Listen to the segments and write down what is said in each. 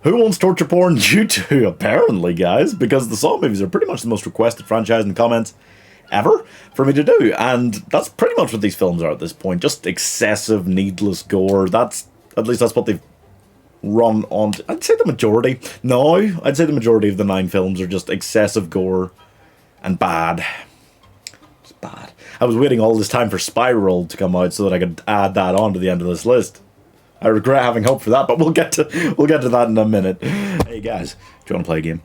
Who wants torture porn? You do, apparently, guys, because the Saw movies are pretty much the most requested franchise in the comments ever for me to do, and that's pretty much what these films are at this point. Just excessive, needless gore. At least that's what they've run on. I'd say the majority. No, I'd say the majority of the 9 films are just excessive gore and bad. It's bad. I was waiting all this time for Spiral to come out so that I could add that on to the end of this list. I regret having hope for that, but we'll get to that in a minute. Hey guys, do you want to play a game?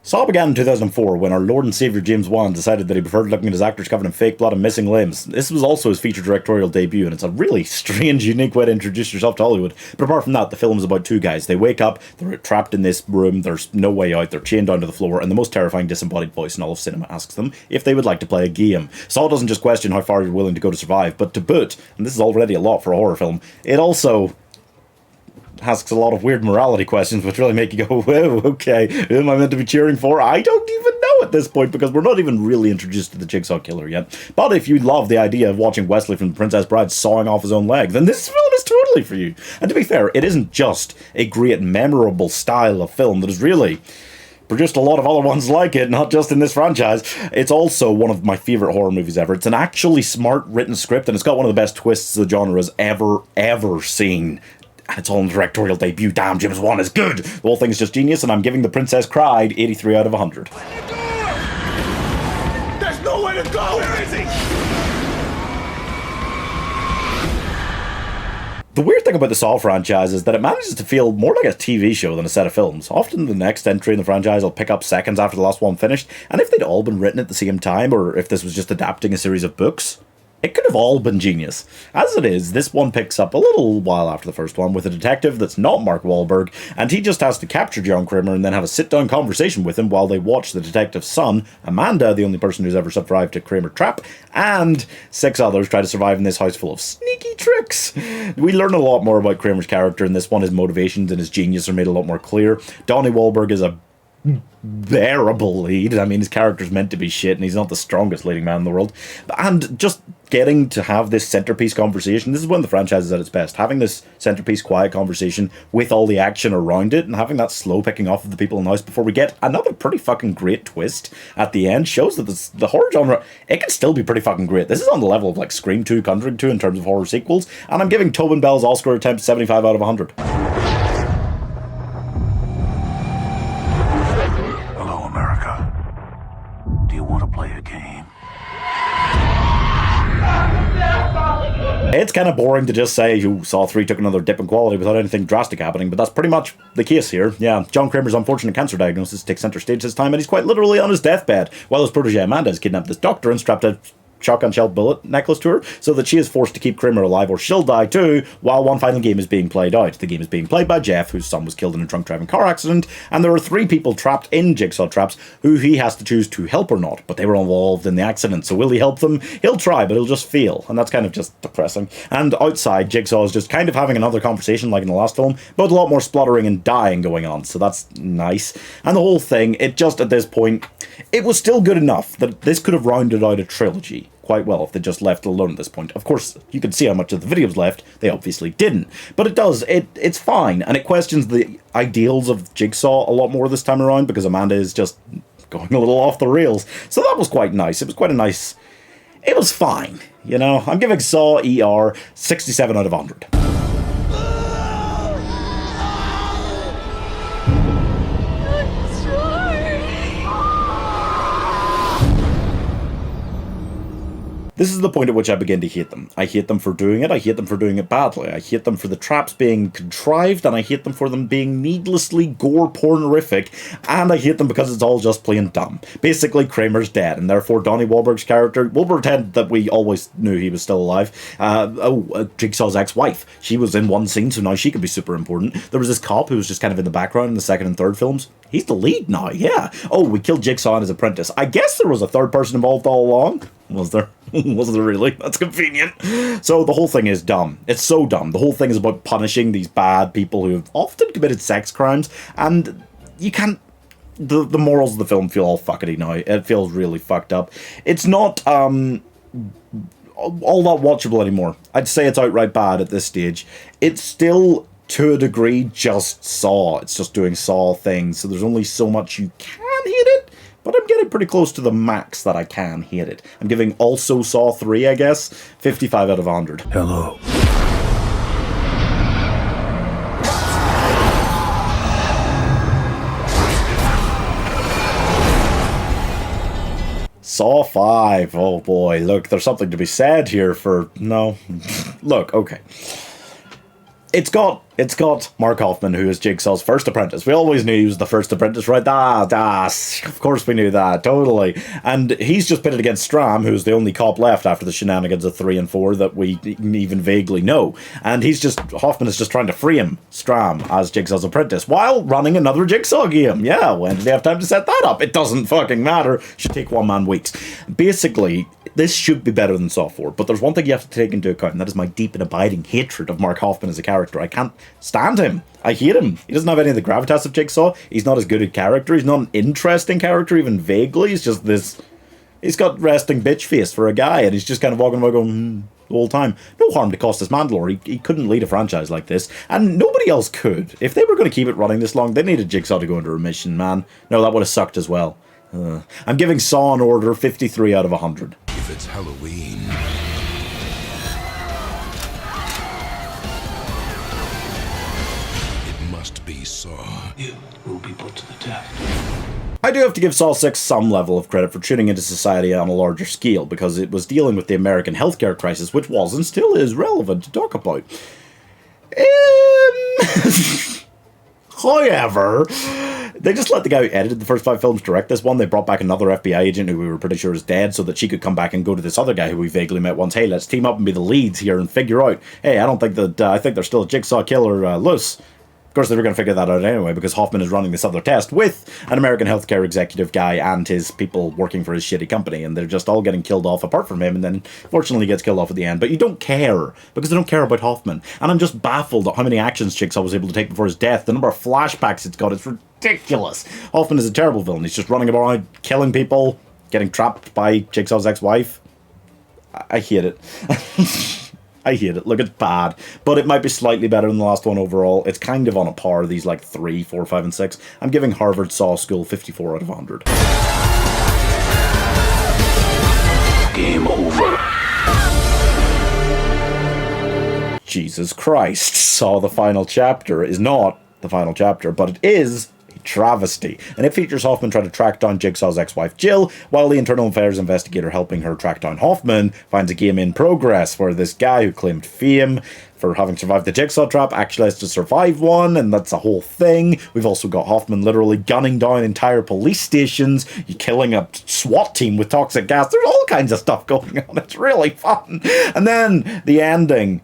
Saw began in 2004 when our Lord and Saviour James Wan decided that he preferred looking at his actors covered in fake blood and missing limbs. This was also his feature directorial debut, and it's a really strange, unique way to introduce yourself to Hollywood. But apart from that, the film is about 2 guys. They wake up, they're trapped in this room, there's no way out, they're chained down to the floor, and the most terrifying disembodied voice in all of cinema asks them if they would like to play a game. Saw doesn't just question how far you're willing to go to survive, but to boot, and this is already a lot for a horror film, it also asks a lot of weird morality questions, which really make you go, whoa, okay, who am I meant to be cheering for? I don't even know at this point, because we're not even really introduced to the Jigsaw Killer yet. But if you love the idea of watching Wesley from The Princess Bride sawing off his own leg, then this film is totally for you. And to be fair, it isn't just a great, memorable style of film that has really produced a lot of other ones like it, not just in this franchise. It's also one of my favourite horror movies ever. It's an actually smart written script, and it's got one of the best twists the genre has ever seen. And it's all in the directorial debut. Damn, James Wan is good. The whole thing is just genius, and I'm giving The Princess Cried 83 out of 100. There's nowhere to go! Where is he? The weird thing about the Saw franchise is that it manages to feel more like a TV show than a set of films. Often the next entry in the franchise will pick up seconds after the last one finished, and if they'd all been written at the same time, or if this was just adapting a series of books, it could have all been genius. As it is, this one picks up a little while after the first one with a detective that's not Mark Wahlberg, and he just has to capture John Kramer and then have a sit-down conversation with him while they watch the detective's son, Amanda, the only person who's ever survived a Kramer trap, and 6 others try to survive in this house full of sneaky tricks. We learn a lot more about Kramer's character in this one. His motivations and his genius are made a lot more clear. Donnie Wahlberg is a bearable lead. I mean, his character's meant to be shit, and he's not the strongest leading man in the world. And just getting to have this centerpiece conversation, this is when the franchise is at its best. Having this centerpiece quiet conversation with all the action around it, and having that slow picking off of the people in the house before we get another pretty fucking great twist at the end, shows that the horror genre, it can still be pretty fucking great. This is on the level of like Scream 2, Conjuring 2 in terms of horror sequels, and I'm giving Tobin Bell's Oscar attempt 75 out of 100. It's kind of boring to just say you Saw 3 took another dip in quality without anything drastic happening, but that's pretty much the case here. Yeah, John Kramer's unfortunate cancer diagnosis takes center stage this time, and he's quite literally on his deathbed, while his protege Amanda has kidnapped this doctor and strapped a shotgun shell bullet necklace to her, so that she is forced to keep Kramer alive or she'll die too, while one final game is being played out. The game is being played by Jeff, whose son was killed in a drunk driving car accident, and there are 3 people trapped in Jigsaw traps who he has to choose to help or not, but they were involved in the accident, so will he help them? He'll try, but he'll just fail, and that's kind of just depressing. And outside, Jigsaw is just kind of having another conversation like in the last film, but a lot more spluttering and dying going on, so that's nice. And the whole thing, it just, at this point, it was still good enough that this could have rounded out a trilogy quite well if they just left it alone at this point. Of course, you can see how much of the video's left. They obviously didn't. But it does. It's fine. And it questions the ideals of Jigsaw a lot more this time around, because Amanda is just going a little off the rails. So that was quite nice. It was quite a nice... It was fine. You know, I'm giving Saw ER 67 out of 100. This is the point at which I begin to hate them. I hate them for doing it, I hate them for doing it badly, I hate them for the traps being contrived, and I hate them for them being needlessly gore-pornorific, and I hate them because it's all just plain dumb. Basically, Kramer's dead, and therefore Donnie Wahlberg's character, we'll pretend that we always knew he was still alive. Jigsaw's ex-wife, she was in one scene, so now she could be super important. There was this cop who was just kind of in the background in the second and third films. He's the lead now, yeah. Oh, we killed Jigsaw and his apprentice. I guess there was a third person involved all along. Was there? Was there really? That's convenient. So the whole thing is dumb. It's so dumb. The whole thing is about punishing these bad people who have often committed sex crimes, and you can't... The morals of the film feel all fuckety now. It feels really fucked up. It's not all that watchable anymore. I'd say it's outright bad at this stage. It's still, to a degree, just Saw. It's just doing Saw things, so there's only so much you can hate it, but I'm getting pretty close to the max that I can hate it. I'm giving also Saw 3, I guess, 55 out of 100. Hello. Saw 5. Oh boy, look, there's something to be said here for... No. Look, okay. It's got Mark Hoffman, who is Jigsaw's first apprentice. We always knew he was the first apprentice, right? Of course we knew that, totally. And he's just pitted against Stram, who's the only cop left after the shenanigans of 3 and 4 that we even vaguely know. And Hoffman is just trying to free him, Stram, as Jigsaw's apprentice, while running another Jigsaw game. Yeah, when did they have time to set that up? It doesn't fucking matter. Should take one man weeks. Basically, this should be better than Saw 4, but there's one thing you have to take into account, and that is my deep and abiding hatred of Mark Hoffman as a character. I can't stand him. I hate him. He doesn't have any of the gravitas of Jigsaw. He's not as good a character. He's not an interesting character, even vaguely. He's just this... He's got resting bitch face for a guy, and he's just kind of walking about going, the whole time. No harm to Costas Mandalore. He couldn't lead a franchise like this, and nobody else could. If they were going to keep it running this long, they needed Jigsaw to go into remission, man. No, that would have sucked as well. I'm giving Saw an Order 53 out of 100. If it's Halloween, it must be Saw. You will be put to the test. I do have to give Saw 6 some level of credit for tuning into society on a larger scale, because it was dealing with the American healthcare crisis, which was and still is relevant to talk about. However, they just let the guy who edited the first 5 films direct this one. They brought back another FBI agent who we were pretty sure is dead so that she could come back and go to this other guy who we vaguely met once. Hey, let's team up and be the leads here and figure out, hey, I don't think that, I think there's still a Jigsaw killer loose. Of course, they were going to figure that out anyway, because Hoffman is running this other test with an American healthcare executive guy and his people working for his shitty company, and they're just all getting killed off apart from him, and then fortunately he gets killed off at the end. But you don't care, because they don't care about Hoffman. And I'm just baffled at how many actions Jigsaw was able to take before his death. The number of flashbacks it's got is ridiculous. Hoffman is a terrible villain. He's just running around, killing people, getting trapped by Jigsaw's ex-wife. I hate it. I hate it. Look, it's bad. But it might be slightly better than the last one overall. It's kind of on a par, these like 3, 4, 5, and 6. I'm giving Harvard Saw School 54 out of 100. Game over. Jesus Christ. Saw the final chapter is not the final chapter, but it is travesty, and it features Hoffman trying to track down Jigsaw's ex-wife Jill, while the internal affairs investigator helping her track down Hoffman finds a game in progress where this guy who claimed fame for having survived the Jigsaw trap actually has to survive one, and that's a whole thing. We've also got Hoffman literally gunning down entire police stations, killing a SWAT team with toxic gas. There's all kinds of stuff going on. It's really fun. And then the ending,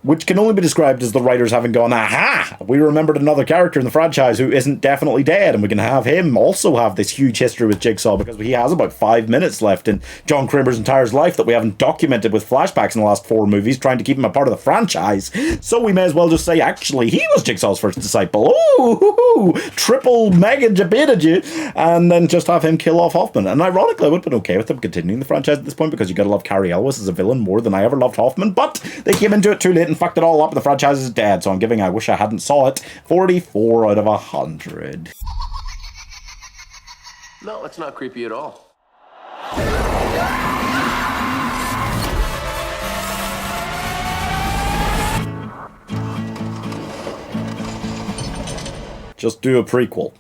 which can only be described as the writers having gone, aha, we remembered another character in the franchise who isn't definitely dead, and we can have him also have this huge history with Jigsaw, because he has about 5 minutes left in John Kramer's entire life that we haven't documented with flashbacks in the last 4 movies, trying to keep him a part of the franchise. So we may as well just say, actually, he was Jigsaw's first disciple. Ooh, triple mega jabitaji, and then just have him kill off Hoffman. And ironically, I would have been okay with them continuing the franchise at this point, because you gotta love Cary Elwes as a villain more than I ever loved Hoffman, but they came into it too late and fucked it all up, and the franchise is dead, so I'm giving I Wish I Hadn't Saw It 44 out of 100. No, it's not creepy at all. Just do a prequel.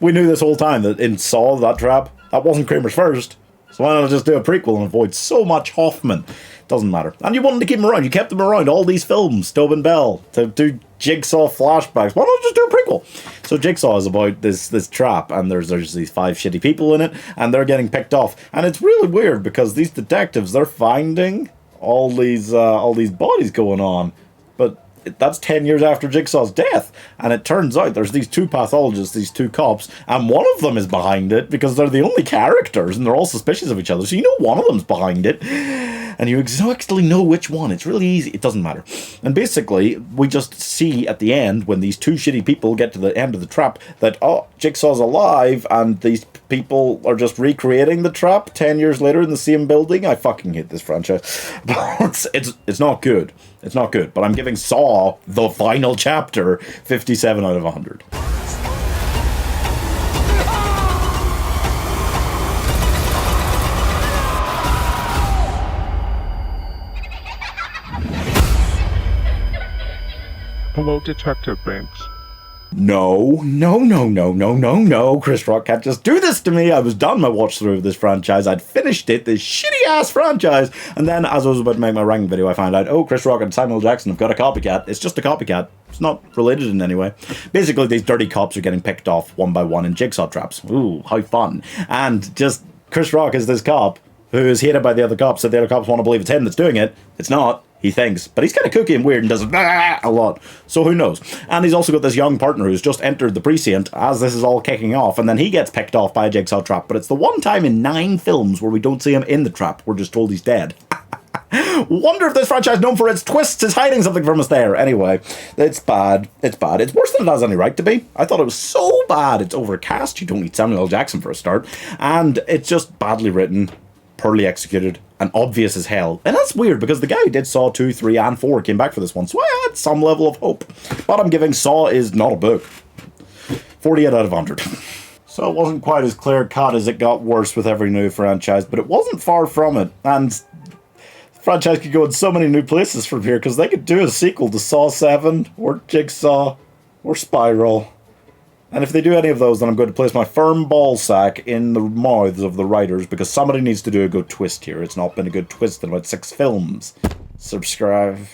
We knew this whole time that in Saw, that trap, that wasn't Kramer's first. So why not just do a prequel and avoid so much Hoffman? Doesn't matter. And you wanted to keep him around. You kept him around all these films, Tobin Bell, to do Jigsaw flashbacks. Why not just do a prequel? So Jigsaw is about this trap, and there's these 5 shitty people in it, and they're getting picked off. And it's really weird, because these detectives, they're finding all these bodies going on. But that's 10 years after Jigsaw's death, and it turns out there's these 2 pathologists, these 2 cops, and one of them is behind it because they're the only characters and they're all suspicious of each other, so you know one of them's behind it. and you exactly know which one. It's really easy. It doesn't matter. And basically, we just see at the end, when these two shitty people get to the end of the trap, that, oh, Jigsaw's alive, and these people are just recreating the trap 10 years later in the same building. I fucking hate this franchise. But it's not good. It's not good. But I'm giving Saw, the final chapter, 57 out of 100. Hello, Detective Banks. No. Chris Rock can't just do this to me. I was done my watch through of this franchise. I'd finished it, this shitty ass franchise. And then, as I was about to make my ranking video, I found out, oh, Chris Rock and Samuel Jackson have got a copycat. It's just a copycat. It's not related in any way. Basically, these dirty cops are getting picked off one by one in jigsaw traps. Ooh, how fun. And just Chris Rock is this cop who is hated by the other cops, so the other cops want to believe it's him that's doing it. It's not. He thinks. But he's kind of kooky and weird and does a lot. So who knows? And he's also got this young partner who's just entered the precinct as this is all kicking off. And then he gets picked off by a jigsaw trap. But it's the one time in 9 films where we don't see him in the trap. We're just told he's dead. Wonder if this franchise, known for its twists, is hiding something from us there. Anyway, it's bad. It's bad. It's worse than it has any right to be. I thought it was so bad. It's overcast. You don't need Samuel L. Jackson for a start. And it's just badly written, poorly executed, and obvious as hell. And that's weird, because the guy who did Saw 2, 3, and 4 came back for this one, so I had some level of hope. But I'm giving Saw is not a book. 48 out of 100. So it wasn't quite as clear-cut as it got worse with every new franchise, but it wasn't far from it. And the franchise could go in so many new places from here, because they could do a sequel to Saw 7, or Jigsaw, or Spiral. And if they do any of those, then I'm going to place my firm ball sack in the mouths of the writers, because somebody needs to do a good twist here. It's not been a good twist in about 6 films. Subscribe.